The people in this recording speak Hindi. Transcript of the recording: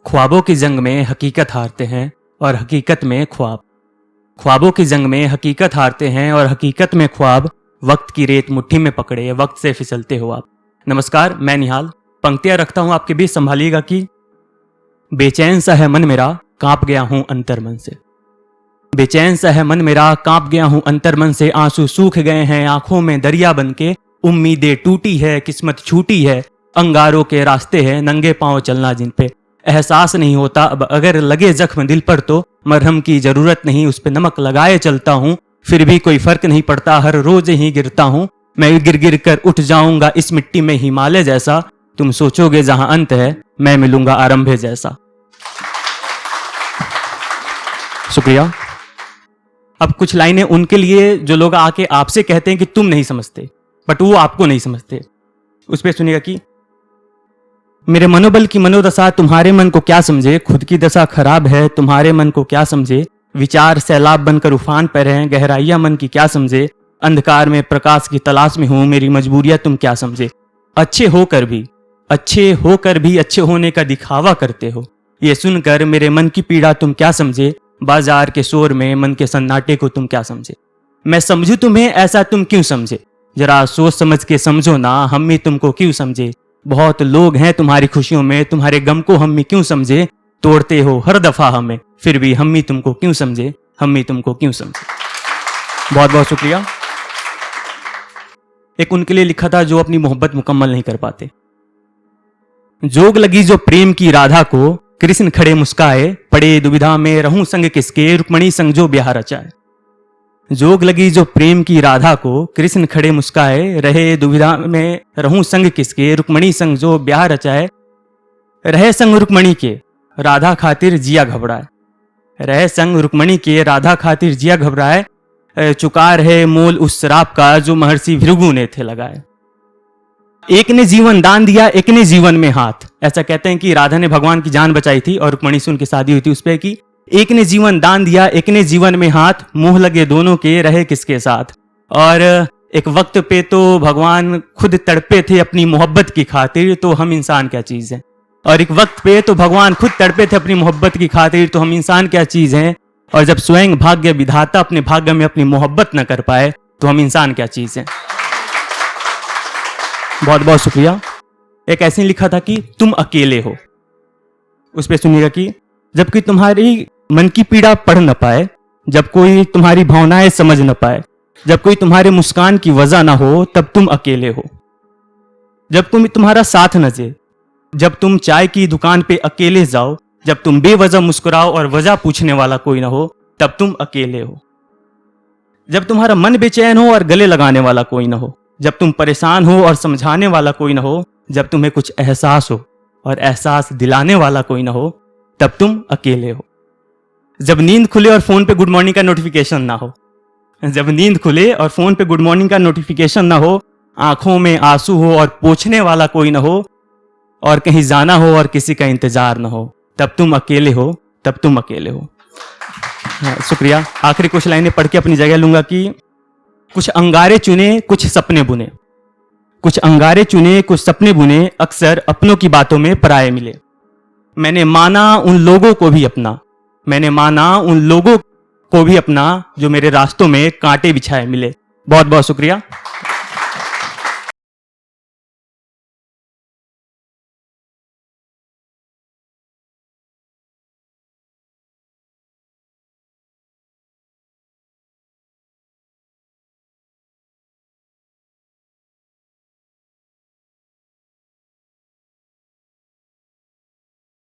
ख्वाबों की जंग में हकीकत हारते हैं और हकीकत में ख्वाब। ख्वाबों की जंग में हकीकत हारते हैं और हकीकत में ख्वाब। वक्त की रेत मुट्ठी में पकड़े वक्त से फिसलते हो आप। नमस्कार, मैं निहाल पंक्तियां रखता हूं आपके बीच, संभालिएगा कि बेचैन सा है मन मेरा, कांप गया हूं अंतर्मन से। बेचैन सा है मन मेरा, कांप गया हूं अंतर्मन से। आंसू सूख गए हैं आंखों में दरिया बनके। उम्मीदें टूटी है, किस्मत छूटी है, अंगारों के रास्ते हैं नंगे पांव चलना जिन पे। एहसास नहीं होता अब अगर लगे जख्म दिल पर तो मरहम की जरूरत नहीं, उस पे नमक लगाए चलता हूं। फिर भी कोई फर्क नहीं पड़ता, हर रोज ही गिरता हूं। मैं गिर गिर कर उठ जाऊंगा इस मिट्टी में हिमालय जैसा। तुम सोचोगे जहां अंत है, मैं मिलूंगा आरंभे जैसा। शुक्रिया। अब कुछ लाइनें उनके लिए जो लोग आके आपसे कहते हैं कि तुम नहीं समझते, बट वो आपको नहीं समझते। उस पर सुनिएगा कि मेरे मनोबल की मनोदशा तुम्हारे मन को क्या समझे। खुद की दशा खराब है तुम्हारे मन को क्या समझे। विचार सैलाब बनकर उफान पर हैं, गहराइयां मन की क्या समझे। अंधकार में प्रकाश की तलाश में हूं, मेरी मजबूरियां तुम क्या समझे। अच्छे होकर भी अच्छे होने का दिखावा करते हो। ये सुनकर मेरे मन की पीड़ा तुम क्या समझे। बाजार के शोर में मन के सन्नाटे को तुम क्या समझे। मैं समझू तुम्हें ऐसा तुम क्यों समझे। जरा सोच समझ के समझो ना, हम ही तुमको क्यों समझे। बहुत लोग हैं तुम्हारी खुशियों में, तुम्हारे गम को हम ही क्यों समझे। तोड़ते हो हर दफा हमें, फिर भी हम ही तुमको क्यों समझे, हम ही तुमको क्यों समझे। बहुत बहुत शुक्रिया। एक उनके लिए लिखा था जो अपनी मोहब्बत मुकम्मल नहीं कर पाते। जोग लगी जो प्रेम की राधा को, कृष्ण खड़े मुस्काए, पड़े दुविधा में रहूं संग किसके, रुक्मणी संग जो ब्याह रचाए। जोग लगी जो प्रेम की राधा को, कृष्ण खड़े मुस्काए, रहे दुविधा में रहूं संग किसके, रुक्मणी संग जो ब्याह रचाए। रहे संग रुक्मणी के राधा खातिर जिया घबराए। रहे संग रुक्मणी के राधा खातिर जिया घबराए। चुका रहे मोल उस शराब का जो महर्षि भृगु ने थे लगाए। एक ने जीवन दान दिया एक ने जीवन में हाथ। ऐसा कहते हैं कि राधा ने भगवान की जान बचाई थी और रुक्मणी से उनकी शादी हुई थी। उस पर कि एक ने जीवन दान दिया एक ने जीवन में हाथ, मुंह लगे दोनों के रहे किसके साथ। और एक वक्त पे तो भगवान खुद तड़पे थे अपनी मोहब्बत की खातिर, तो हम इंसान क्या चीज हैं। और एक वक्त पे तो भगवान खुद तड़पे थे अपनी मोहब्बत की खातिर, तो हम इंसान क्या चीज हैं। और जब स्वयं भाग्य विधाता अपने भाग्य में अपनी मोहब्बत न कर पाए, तो हम इंसान क्या चीज हैं। बहुत बहुत शुक्रिया। एक ऐसे ही लिखा था कि तुम अकेले हो। उस पर सुनिएगा कि जबकि तुम्हारी मन की पीड़ा पढ़ न पाए, जब कोई तुम्हारी भावनाएं समझ न पाए, जब कोई तुम्हारे मुस्कान की वजह ना हो, तब तुम अकेले हो। जब तुम्हारा साथ न दे, जब तुम चाय की दुकान पे अकेले जाओ, जब तुम बेवजह मुस्कुराओ और वजह पूछने वाला कोई ना हो, तब तुम अकेले हो। जब तुम्हारा मन बेचैन हो और गले लगाने वाला कोई ना हो, जब तुम परेशान हो और समझाने वाला कोई ना हो, जब तुम्हें कुछ एहसास हो और एहसास दिलाने वाला कोई ना हो, तब तुम अकेले हो। जब नींद खुले और फोन पे गुड मॉर्निंग का नोटिफिकेशन ना हो, जब नींद खुले और फोन पे गुड मॉर्निंग का नोटिफिकेशन ना हो, आंखों में आंसू हो और पोंछने वाला कोई ना हो, और कहीं जाना हो और किसी का इंतजार ना हो, तब तुम अकेले हो, तब तुम अकेले हो। शुक्रिया। आखिरी कुछ लाइनें पढ़ के अपनी जगह लूंगा कि कुछ अंगारे चुने कुछ सपने बुने, कुछ अंगारे चुने कुछ सपने बुने, अक्सर अपनों की बातों में पराये मिले। मैंने माना उन लोगों को भी अपना, मैंने माना उन लोगों को भी अपना, जो मेरे रास्तों में कांटे बिछाए मिले। बहुत बहुत शुक्रिया।